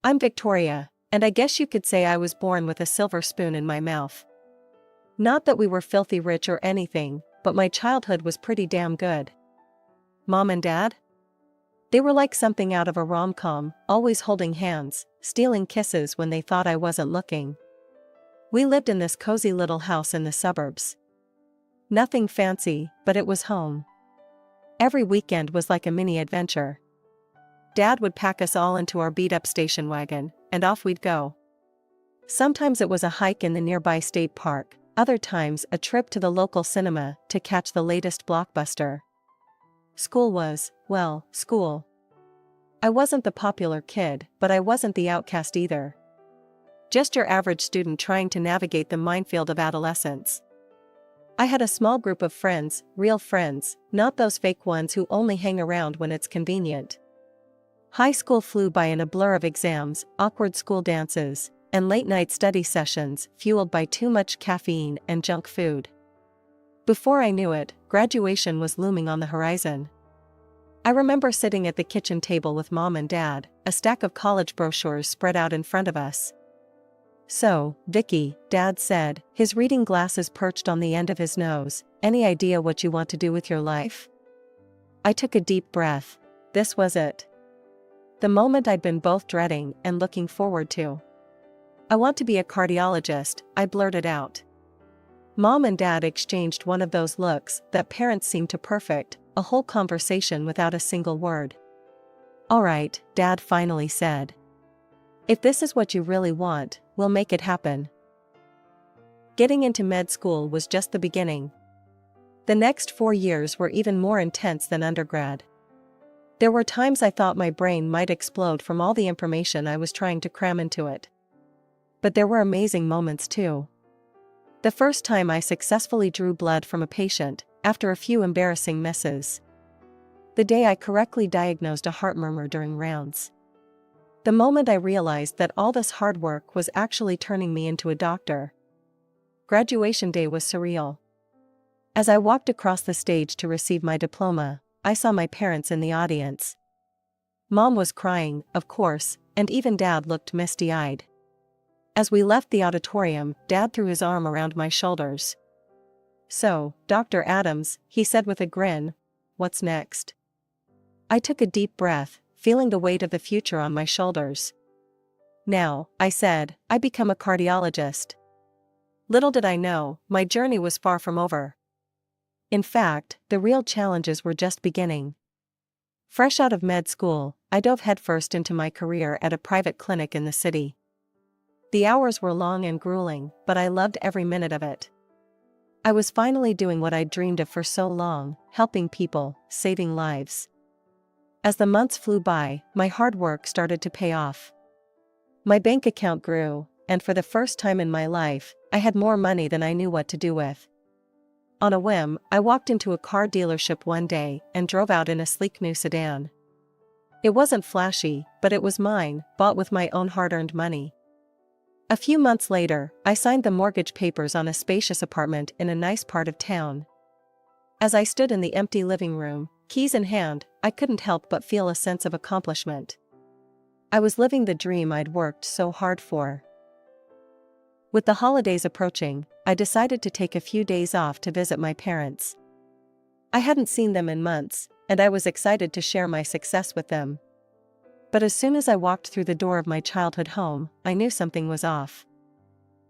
I'm Victoria, and I guess you could say I was born with a silver spoon in my mouth. Not that we were filthy rich or anything, but my childhood was pretty damn good. Mom and Dad? They were like something out of a rom-com, always holding hands, stealing kisses when they thought I wasn't looking. We lived in this cozy little house in the suburbs. Nothing fancy, but it was home. Every weekend was like a mini adventure. Dad would pack us all into our beat-up station wagon, and off we'd go. Sometimes it was a hike in the nearby state park, other times a trip to the local cinema to catch the latest blockbuster. School was, well, school. I wasn't the popular kid, but I wasn't the outcast either. Just your average student trying to navigate the minefield of adolescence. I had a small group of friends, real friends, not those fake ones who only hang around when it's convenient. High school flew by in a blur of exams, awkward school dances, and late-night study sessions fueled by too much caffeine and junk food. Before I knew it, graduation was looming on the horizon. I remember sitting at the kitchen table with Mom and Dad, a stack of college brochures spread out in front of us. "So, Vicky," Dad said, his reading glasses perched on the end of his nose, "any idea what you want to do with your life?" I took a deep breath. This was it. The moment I'd been both dreading and looking forward to. "I want to be a cardiologist," I blurted out. Mom and Dad exchanged one of those looks that parents seem to perfect, a whole conversation without a single word. "All right," Dad finally said. "If this is what you really want, we'll make it happen." Getting into med school was just the beginning. The next 4 years were even more intense than undergrad. There were times I thought my brain might explode from all the information I was trying to cram into it. But there were amazing moments too. The first time I successfully drew blood from a patient, after a few embarrassing misses. The day I correctly diagnosed a heart murmur during rounds. The moment I realized that all this hard work was actually turning me into a doctor. Graduation day was surreal. As I walked across the stage to receive my diploma, I saw my parents in the audience. Mom was crying, of course, and even Dad looked misty-eyed. As we left the auditorium, Dad threw his arm around my shoulders. "So, Dr. Adams," he said with a grin, "what's next?" I took a deep breath, feeling the weight of the future on my shoulders. "Now," I said, "I become a cardiologist." Little did I know, my journey was far from over. In fact, the real challenges were just beginning. Fresh out of med school, I dove headfirst into my career at a private clinic in the city. The hours were long and grueling, but I loved every minute of it. I was finally doing what I'd dreamed of for so long, helping people, saving lives. As the months flew by, my hard work started to pay off. My bank account grew, and for the first time in my life, I had more money than I knew what to do with. On a whim, I walked into a car dealership one day and drove out in a sleek new sedan. It wasn't flashy, but it was mine, bought with my own hard-earned money. A few months later, I signed the mortgage papers on a spacious apartment in a nice part of town. As I stood in the empty living room, keys in hand, I couldn't help but feel a sense of accomplishment. I was living the dream I'd worked so hard for. With the holidays approaching, I decided to take a few days off to visit my parents. I hadn't seen them in months, and I was excited to share my success with them. But as soon as I walked through the door of my childhood home, I knew something was off.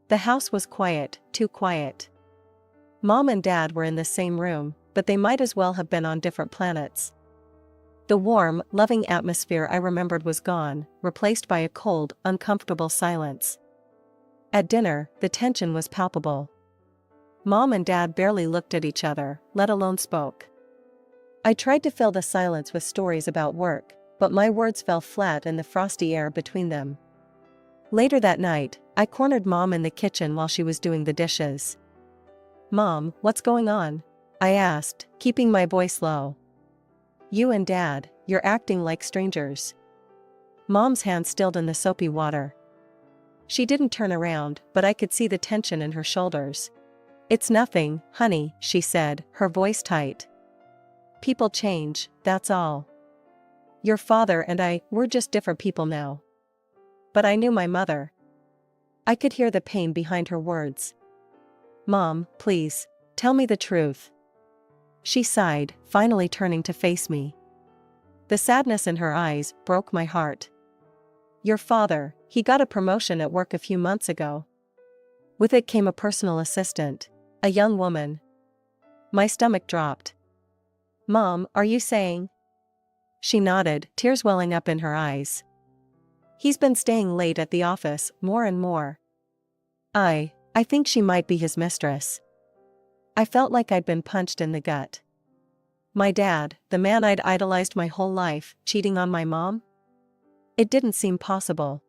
The house was quiet, too quiet. Mom and Dad were in the same room, but they might as well have been on different planets. The warm, loving atmosphere I remembered was gone, replaced by a cold, uncomfortable silence. At dinner, the tension was palpable. Mom and Dad barely looked at each other, let alone spoke. I tried to fill the silence with stories about work, but my words fell flat in the frosty air between them. Later that night, I cornered Mom in the kitchen while she was doing the dishes. "Mom, what's going on?" I asked, keeping my voice low. "You and Dad, you're acting like strangers." Mom's hand stilled in the soapy water. She didn't turn around, but I could see the tension in her shoulders. "It's nothing, honey," she said, her voice tight. "People change, that's all. Your father and we're just different people now." But I knew my mother. I could hear the pain behind her words. Mom, please, tell me the truth. She sighed, finally turning to face me. The sadness in her eyes broke my heart. Your father, he got a promotion at work a few months ago. With it came a personal assistant, a young woman. My stomach dropped. Mom, are you saying? She nodded, tears welling up in her eyes. He's been staying late at the office, more and more. I think she might be his mistress. I felt like I'd been punched in the gut. My dad, the man I'd idolized my whole life, cheating on my mom? It didn't seem possible.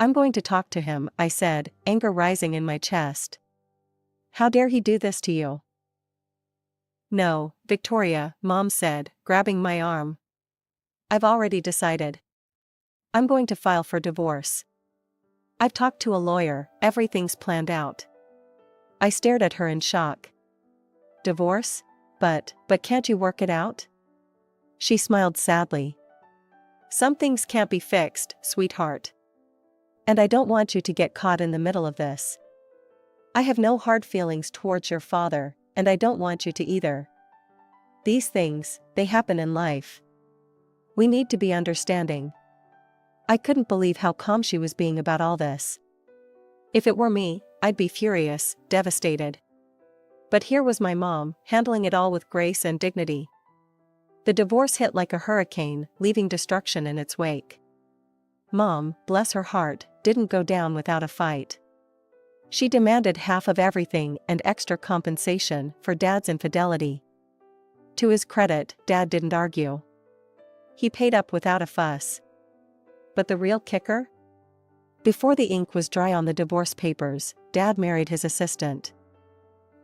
I'm going to talk to him, I said, anger rising in my chest. How dare he do this to you? No, Victoria, Mom said, grabbing my arm. I've already decided. I'm going to file for divorce. I've talked to a lawyer, everything's planned out. I stared at her in shock. Divorce? But can't you work it out? She smiled sadly. Some things can't be fixed, sweetheart. And I don't want you to get caught in the middle of this. I have no hard feelings towards your father, and I don't want you to either. These things, they happen in life. We need to be understanding. I couldn't believe how calm she was being about all this. If it were me, I'd be furious, devastated. But here was my mom, handling it all with grace and dignity. The divorce hit like a hurricane, leaving destruction in its wake. Mom, bless her heart, didn't go down without a fight. She demanded half of everything and extra compensation for Dad's infidelity. To his credit, Dad didn't argue. He paid up without a fuss. But the real kicker? Before the ink was dry on the divorce papers, Dad married his assistant.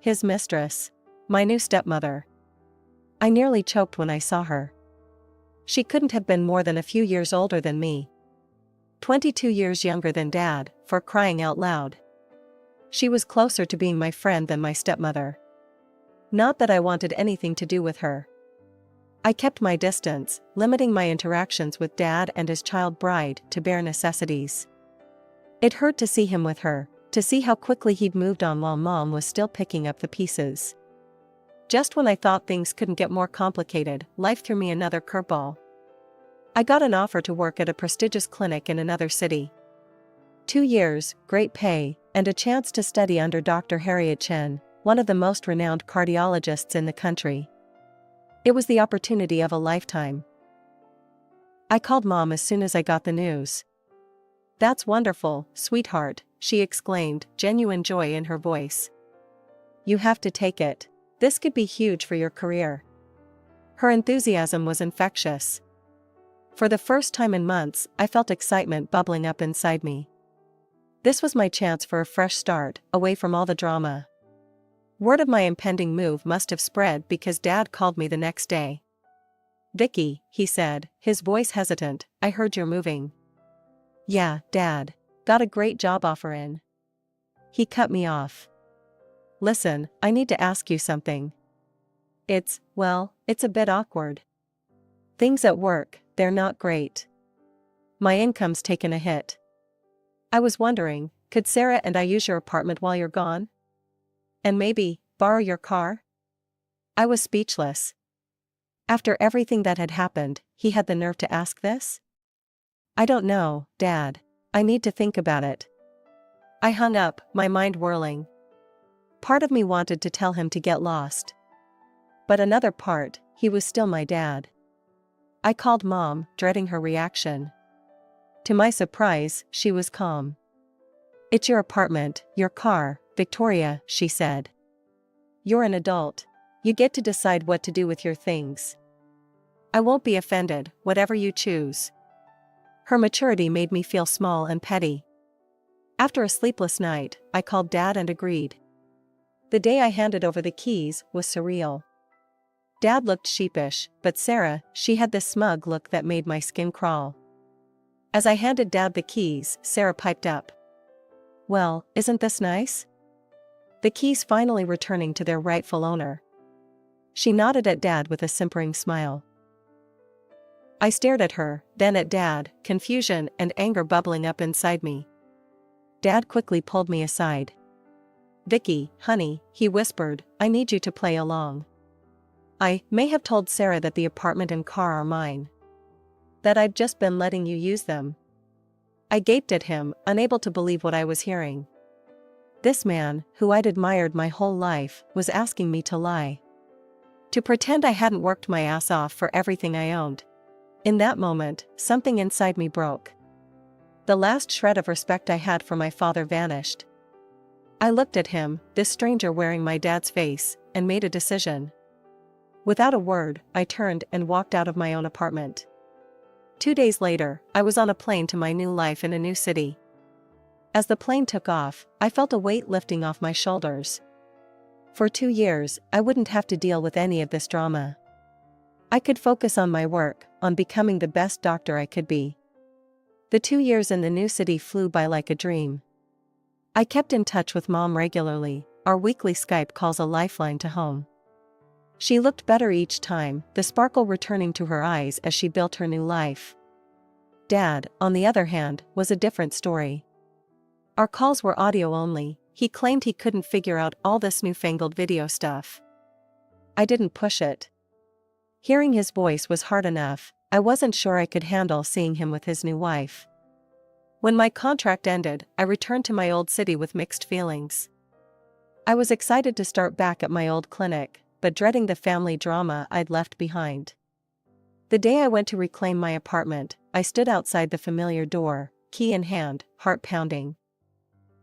His mistress. My new stepmother. I nearly choked when I saw her. She couldn't have been more than a few years older than me. 22 years younger than Dad, for crying out loud. She was closer to being my friend than my stepmother. Not that I wanted anything to do with her. I kept my distance, limiting my interactions with Dad and his child bride to bare necessities. It hurt to see him with her, to see how quickly he'd moved on while Mom was still picking up the pieces. Just when I thought things couldn't get more complicated, life threw me another curveball. I got an offer to work at a prestigious clinic in another city. 2 years, great pay, and a chance to study under Dr. Harriet Chen, one of the most renowned cardiologists in the country. It was the opportunity of a lifetime. I called Mom as soon as I got the news. That's wonderful, sweetheart, she exclaimed, genuine joy in her voice. You have to take it. This could be huge for your career. Her enthusiasm was infectious. For the first time in months, I felt excitement bubbling up inside me. This was my chance for a fresh start, away from all the drama. Word of my impending move must have spread because Dad called me the next day. Vicky, he said, his voice hesitant, I heard you're moving. Yeah, Dad. Got a great job offer in. He cut me off. Listen, I need to ask you something. It's a bit awkward. Things at work, they're not great. My income's taken a hit. I was wondering, could Sarah and I use your apartment while you're gone? And maybe, borrow your car? I was speechless. After everything that had happened, he had the nerve to ask this? I don't know, Dad. I need to think about it. I hung up, my mind whirling. Part of me wanted to tell him to get lost. But another part, he was still my dad. I called Mom, dreading her reaction. To my surprise, she was calm. It's your apartment, your car, Victoria, she said. You're an adult. You get to decide what to do with your things. I won't be offended, whatever you choose. Her maturity made me feel small and petty. After a sleepless night, I called Dad and agreed. The day I handed over the keys was surreal. Dad looked sheepish, but Sarah, she had this smug look that made my skin crawl. As I handed Dad the keys, Sarah piped up. Well, isn't this nice? The keys finally returning to their rightful owner. She nodded at Dad with a simpering smile. I stared at her, then at Dad, confusion and anger bubbling up inside me. Dad quickly pulled me aside. "Vicky, honey," he whispered, "I need you to play along. I may have told Sarah that the apartment and car are mine. That I've just been letting you use them." I gaped at him, unable to believe what I was hearing. This man, who I'd admired my whole life, was asking me to lie. To pretend I hadn't worked my ass off for everything I owned. In that moment, something inside me broke. The last shred of respect I had for my father vanished. I looked at him, this stranger wearing my dad's face, and made a decision. Without a word, I turned and walked out of my own apartment. 2 days later, I was on a plane to my new life in a new city. As the plane took off, I felt a weight lifting off my shoulders. For 2 years, I wouldn't have to deal with any of this drama. I could focus on my work, on becoming the best doctor I could be. The 2 years in the new city flew by like a dream. I kept in touch with Mom regularly, our weekly Skype calls a lifeline to home. She looked better each time, the sparkle returning to her eyes as she built her new life. Dad, on the other hand, was a different story. Our calls were audio only. He claimed he couldn't figure out all this newfangled video stuff. I didn't push it. Hearing his voice was hard enough. I wasn't sure I could handle seeing him with his new wife. When my contract ended, I returned to my old city with mixed feelings. I was excited to start back at my old clinic, but dreading the family drama I'd left behind. The day I went to reclaim my apartment, I stood outside the familiar door, key in hand, heart pounding.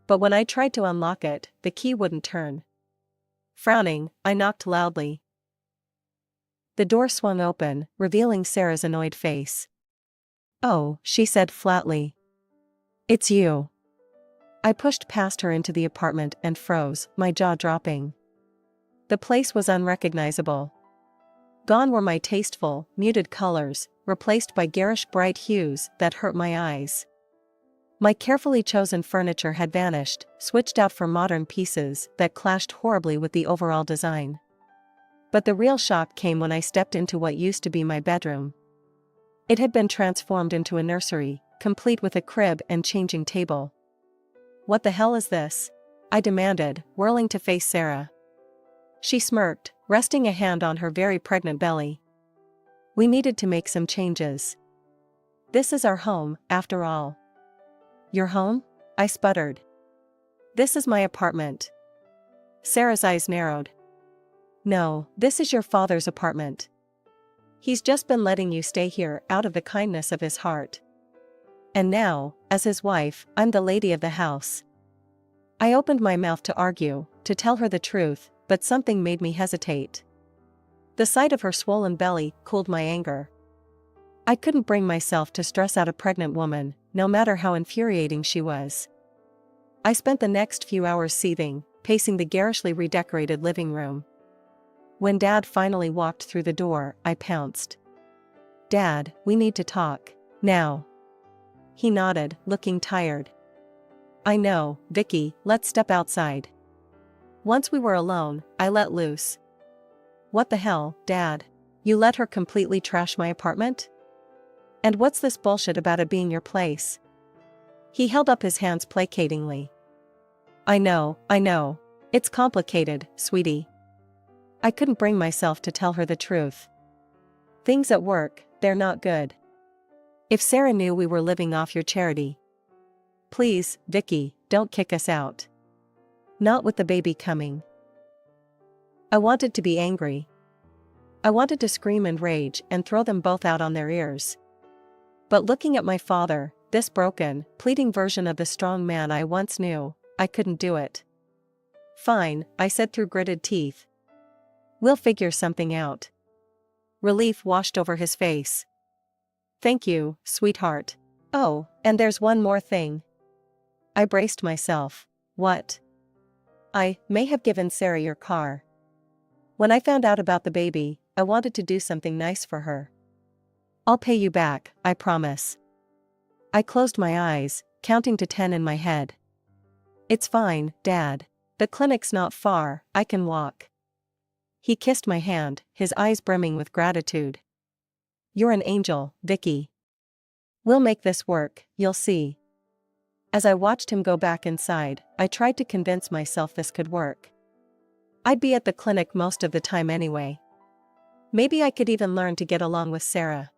But when I tried to unlock it, the key wouldn't turn. Frowning, I knocked loudly. The door swung open, revealing Sarah's annoyed face. "Oh," she said flatly. "It's you." I pushed past her into the apartment and froze, my jaw dropping. The place was unrecognizable. Gone were my tasteful, muted colors, replaced by garish bright hues that hurt my eyes. My carefully chosen furniture had vanished, switched out for modern pieces that clashed horribly with the overall design. But the real shock came when I stepped into what used to be my bedroom. It had been transformed into a nursery, complete with a crib and changing table. "What the hell is this?" I demanded, whirling to face Sarah. She smirked, resting a hand on her very pregnant belly. "We needed to make some changes. This is our home, after all." "Your home?" I sputtered. "This is my apartment." Sarah's eyes narrowed. "No, this is your father's apartment. He's just been letting you stay here out of the kindness of his heart. And now, as his wife, I'm the lady of the house." I opened my mouth to argue, to tell her the truth, but something made me hesitate. The sight of her swollen belly cooled my anger. I couldn't bring myself to stress out a pregnant woman, no matter how infuriating she was. I spent the next few hours seething, pacing the garishly redecorated living room. When Dad finally walked through the door, I pounced. "Dad, we need to talk. Now." He nodded, looking tired. "I know, Vicky, let's step outside." Once we were alone, I let loose. "What the hell, Dad? You let her completely trash my apartment? And what's this bullshit about it being your place?" He held up his hands placatingly. I know. It's complicated, sweetie." I couldn't bring myself to tell her the truth. "Things at work, they're not good. If Sarah knew we were living off your charity. Please, Vicky, don't kick us out. Not with the baby coming." I wanted to be angry. I wanted to scream and rage and throw them both out on their ears. But looking at my father, this broken, pleading version of the strong man I once knew, I couldn't do it. "Fine," I said through gritted teeth. "We'll figure something out." Relief washed over his face. "Thank you, sweetheart. Oh, and there's one more thing." I braced myself. "What?" "I may have given Sarah your car. When I found out about the baby, I wanted to do something nice for her. I'll pay you back, I promise." I closed my eyes, counting to 10 in my head. "It's fine, Dad. The clinic's not far, I can walk." He kissed my hand, his eyes brimming with gratitude. You're an angel, Vicky. We'll make this work, you'll see. As I watched him go back inside, I tried to convince myself this could work. I'd be at the clinic most of the time anyway. Maybe I could even learn to get along with Sarah.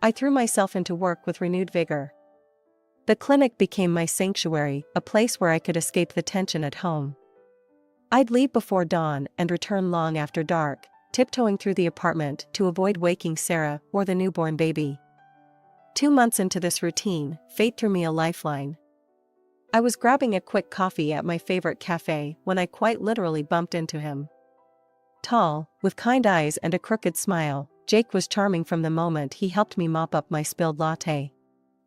I threw myself into work with renewed vigor. The clinic became my sanctuary, a place where I could escape the tension at home. I'd leave before dawn and return long after dark, tiptoeing through the apartment to avoid waking Sarah or the newborn baby. 2 months into this routine, fate threw me a lifeline. I was grabbing a quick coffee at my favorite cafe when I quite literally bumped into him. Tall, with kind eyes and a crooked smile, Jake was charming from the moment he helped me mop up my spilled latte.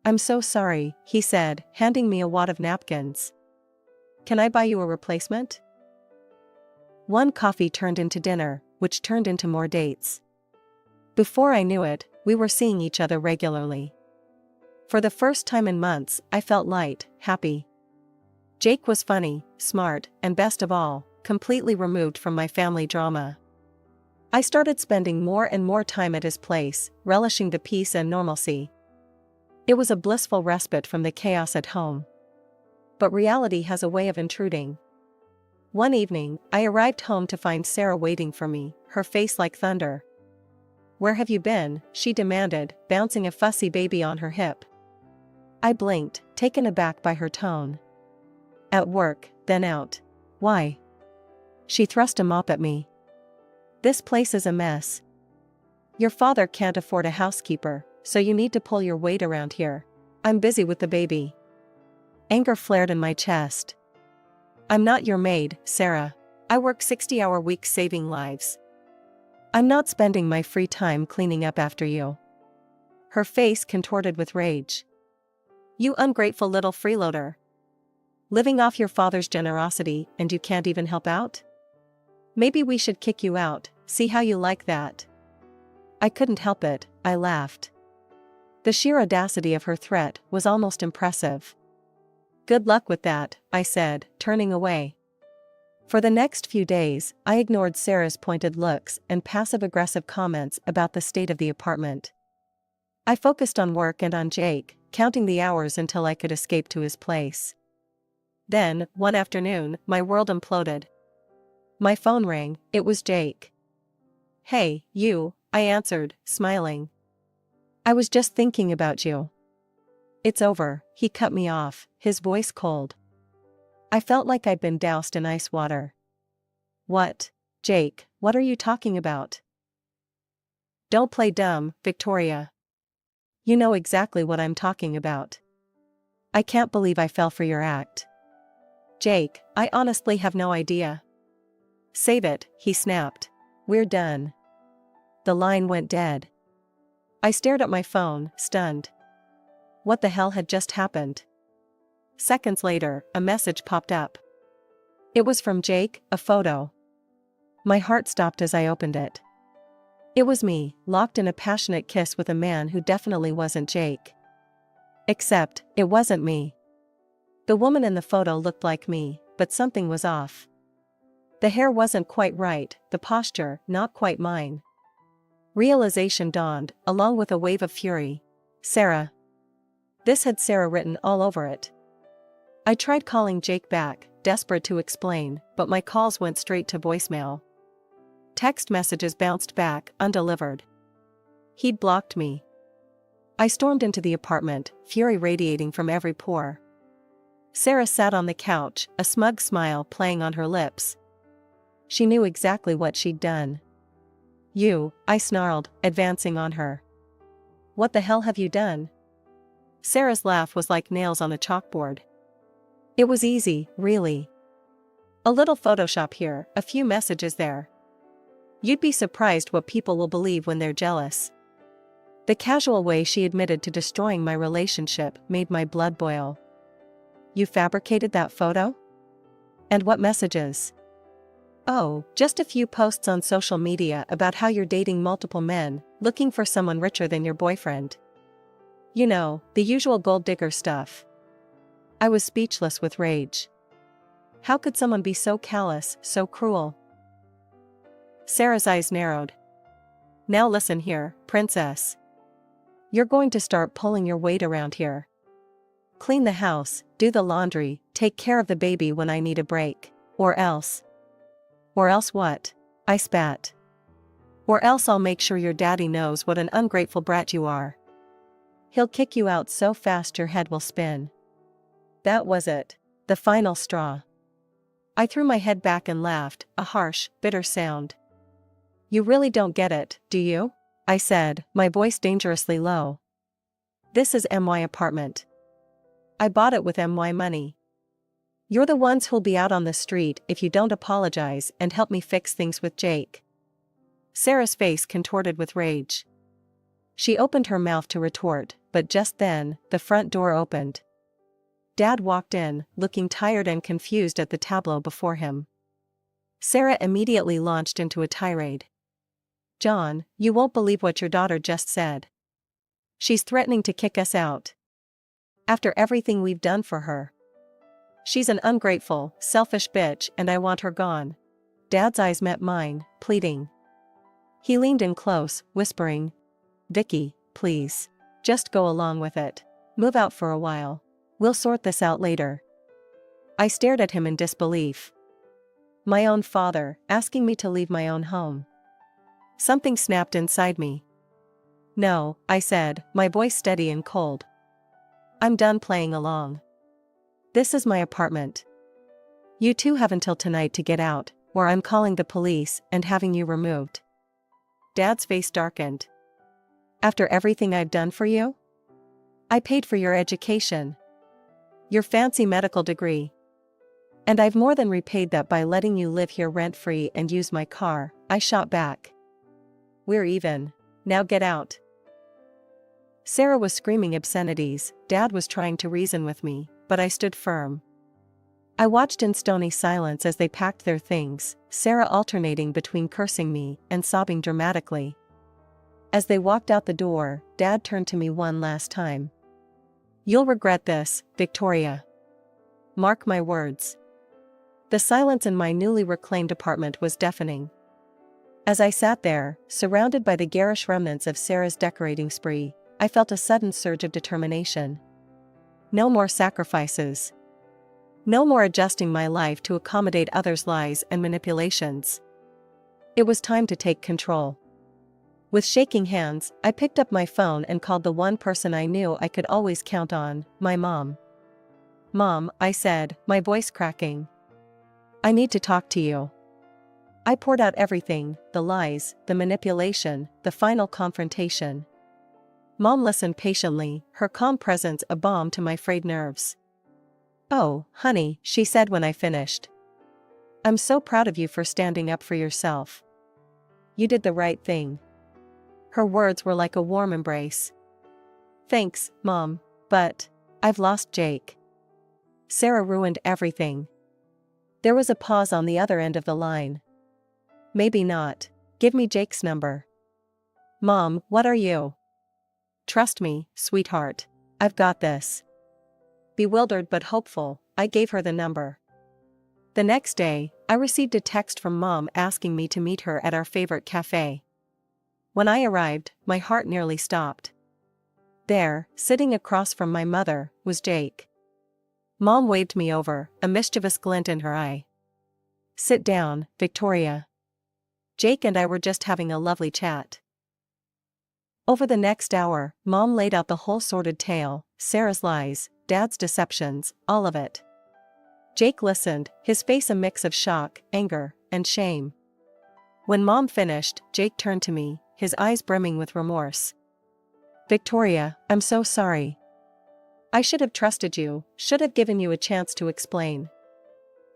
"I'm so sorry," he said, handing me a wad of napkins. "Can I buy you a replacement?" One coffee turned into dinner, which turned into more dates. Before I knew it, we were seeing each other regularly. For the first time in months, I felt light, happy. Jake was funny, smart, and best of all, completely removed from my family drama. I started spending more and more time at his place, relishing the peace and normalcy. It was a blissful respite from the chaos at home. But reality has a way of intruding. One evening, I arrived home to find Sarah waiting for me, her face like thunder. "Where have you been?" she demanded, bouncing a fussy baby on her hip. I blinked, taken aback by her tone. "At work, then out." "Why?" She thrust a mop at me. "This place is a mess. Your father can't afford a housekeeper, so you need to pull your weight around here. I'm busy with the baby." Anger flared in my chest. "I'm not your maid, Sarah. I work 60-hour weeks saving lives. I'm not spending my free time cleaning up after you." Her face contorted with rage. "You ungrateful little freeloader. Living off your father's generosity and you can't even help out? Maybe we should kick you out, see how you like that." I couldn't help it, I laughed. The sheer audacity of her threat was almost impressive. "Good luck with that," I said, turning away. For the next few days, I ignored Sarah's pointed looks and passive-aggressive comments about the state of the apartment. I focused on work and on Jake, counting the hours until I could escape to his place. Then, one afternoon, my world imploded. My phone rang, it was Jake. "Hey, you," I answered, smiling. "I was just thinking about you." "It's over," he cut me off, his voice cold. I felt like I'd been doused in ice water. "What? Jake, what are you talking about?" "Don't play dumb, Victoria. You know exactly what I'm talking about. I can't believe I fell for your act." "Jake, I honestly have no idea." "Save it," he snapped. "We're done." The line went dead. I stared at my phone, stunned. What the hell had just happened? Seconds later, a message popped up. It was from Jake, a photo. My heart stopped as I opened it. It was me, locked in a passionate kiss with a man who definitely wasn't Jake. Except, it wasn't me. The woman in the photo looked like me, but something was off. The hair wasn't quite right, the posture, not quite mine. Realization dawned, along with a wave of fury. Sarah. This had Sarah written all over it. I tried calling Jake back, desperate to explain, but my calls went straight to voicemail. Text messages bounced back, undelivered. He'd blocked me. I stormed into the apartment, fury radiating from every pore. Sarah sat on the couch, a smug smile playing on her lips. She knew exactly what she'd done. "You," I snarled, advancing on her. "What the hell have you done?" Sarah's laugh was like nails on a chalkboard. "It was easy, really. A little Photoshop here, a few messages there. You'd be surprised what people will believe when they're jealous." The casual way she admitted to destroying my relationship made my blood boil. "You fabricated that photo? And what messages?" "Oh, just a few posts on social media about how you're dating multiple men, looking for someone richer than your boyfriend. You know, the usual gold digger stuff." I was speechless with rage. How could someone be so callous, so cruel? Sarah's eyes narrowed. Now listen here, princess. You're going to start pulling your weight around here. Clean the house, do the laundry, take care of the baby when I need a break. Or else. Or else what? I spat. Or else I'll make sure your daddy knows what an ungrateful brat you are. He'll kick you out so fast your head will spin. That was it. The final straw. I threw my head back and laughed, a harsh, bitter sound. You really don't get it, do you? I said, my voice dangerously low. This is my apartment. I bought it with my money. You're the ones who'll be out on the street if you don't apologize and help me fix things with Jake. Sarah's face contorted with rage. She opened her mouth to retort, but just then, the front door opened. Dad walked in, looking tired and confused at the tableau before him. Sarah immediately launched into a tirade. John, you won't believe what your daughter just said. She's threatening to kick us out. After everything we've done for her. She's an ungrateful, selfish bitch and I want her gone. Dad's eyes met mine, pleading. He leaned in close, whispering, Vicky, please. Just go along with it. Move out for a while. We'll sort this out later. I stared at him in disbelief. My own father, asking me to leave my own home. Something snapped inside me. No, I said, my voice steady and cold. I'm done playing along. This is my apartment. You two have until tonight to get out, or I'm calling the police and having you removed. Dad's face darkened. After everything I've done for you? I paid for your education. Your fancy medical degree. And I've more than repaid that by letting you live here rent-free and use my car, I shot back. We're even. Now get out. Sarah was screaming obscenities, Dad was trying to reason with me, but I stood firm. I watched in stony silence as they packed their things, Sarah alternating between cursing me and sobbing dramatically. As they walked out the door, Dad turned to me one last time. You'll regret this, Victoria. Mark my words. The silence in my newly reclaimed apartment was deafening. As I sat there, surrounded by the garish remnants of Sarah's decorating spree, I felt a sudden surge of determination. No more sacrifices. No more adjusting my life to accommodate others' lies and manipulations. It was time to take control. With shaking hands, I picked up my phone and called the one person I knew I could always count on, my mom. Mom, I said, my voice cracking. I need to talk to you. I poured out everything, the lies, the manipulation, the final confrontation. Mom listened patiently, her calm presence a balm to my frayed nerves. Oh, honey, she said when I finished. I'm so proud of you for standing up for yourself. You did the right thing. Her words were like a warm embrace. Thanks, Mom, but I've lost Jake. Sarah ruined everything. There was a pause on the other end of the line. Maybe not. Give me Jake's number. Mom, what are you? Trust me, sweetheart. I've got this. Bewildered but hopeful, I gave her the number. The next day, I received a text from Mom asking me to meet her at our favorite cafe. When I arrived, my heart nearly stopped. There, sitting across from my mother, was Jake. Mom waved me over, a mischievous glint in her eye. Sit down, Victoria. Jake and I were just having a lovely chat. Over the next hour, Mom laid out the whole sordid tale, Sarah's lies, Dad's deceptions, all of it. Jake listened, his face a mix of shock, anger, and shame. When Mom finished, Jake turned to me, his eyes brimming with remorse. Victoria, I'm so sorry. I should have trusted you, should have given you a chance to explain.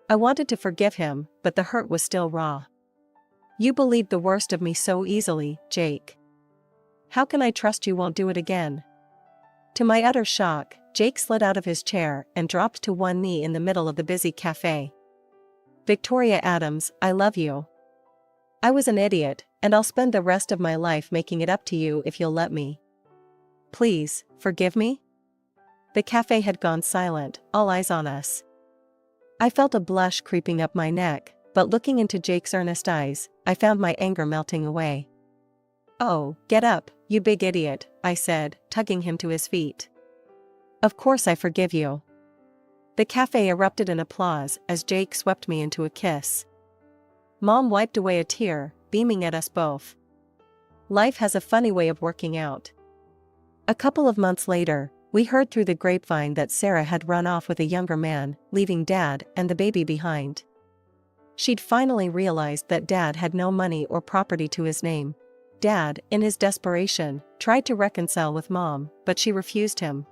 I wanted to forgive him, but the hurt was still raw. You believed the worst of me so easily, Jake. How can I trust you won't do it again? To my utter shock, Jake slid out of his chair and dropped to one knee in the middle of the busy cafe. Victoria Adams, I love you. I was an idiot, and I'll spend the rest of my life making it up to you if you'll let me. Please, forgive me? The cafe had gone silent, all eyes on us. I felt a blush creeping up my neck, but looking into Jake's earnest eyes, I found my anger melting away. "Oh, get up, you big idiot," I said, tugging him to his feet. "Of course I forgive you." The cafe erupted in applause as Jake swept me into a kiss. Mom wiped away a tear, beaming at us both. Life has a funny way of working out. A couple of months later, we heard through the grapevine that Sarah had run off with a younger man, leaving Dad and the baby behind. She'd finally realized that Dad had no money or property to his name. Dad, in his desperation, tried to reconcile with Mom, but she refused him.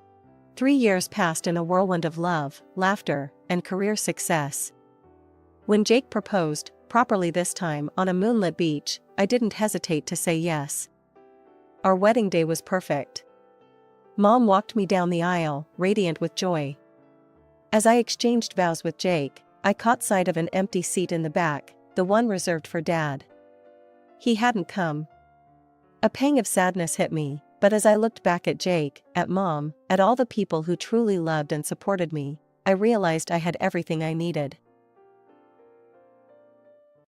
3 years passed in a whirlwind of love, laughter, and career success. When Jake proposed, properly this time on a moonlit beach, I didn't hesitate to say yes. Our wedding day was perfect. Mom walked me down the aisle, radiant with joy. As I exchanged vows with Jake, I caught sight of an empty seat in the back, the one reserved for Dad. He hadn't come. A pang of sadness hit me, but as I looked back at Jake, at Mom, at all the people who truly loved and supported me, I realized I had everything I needed.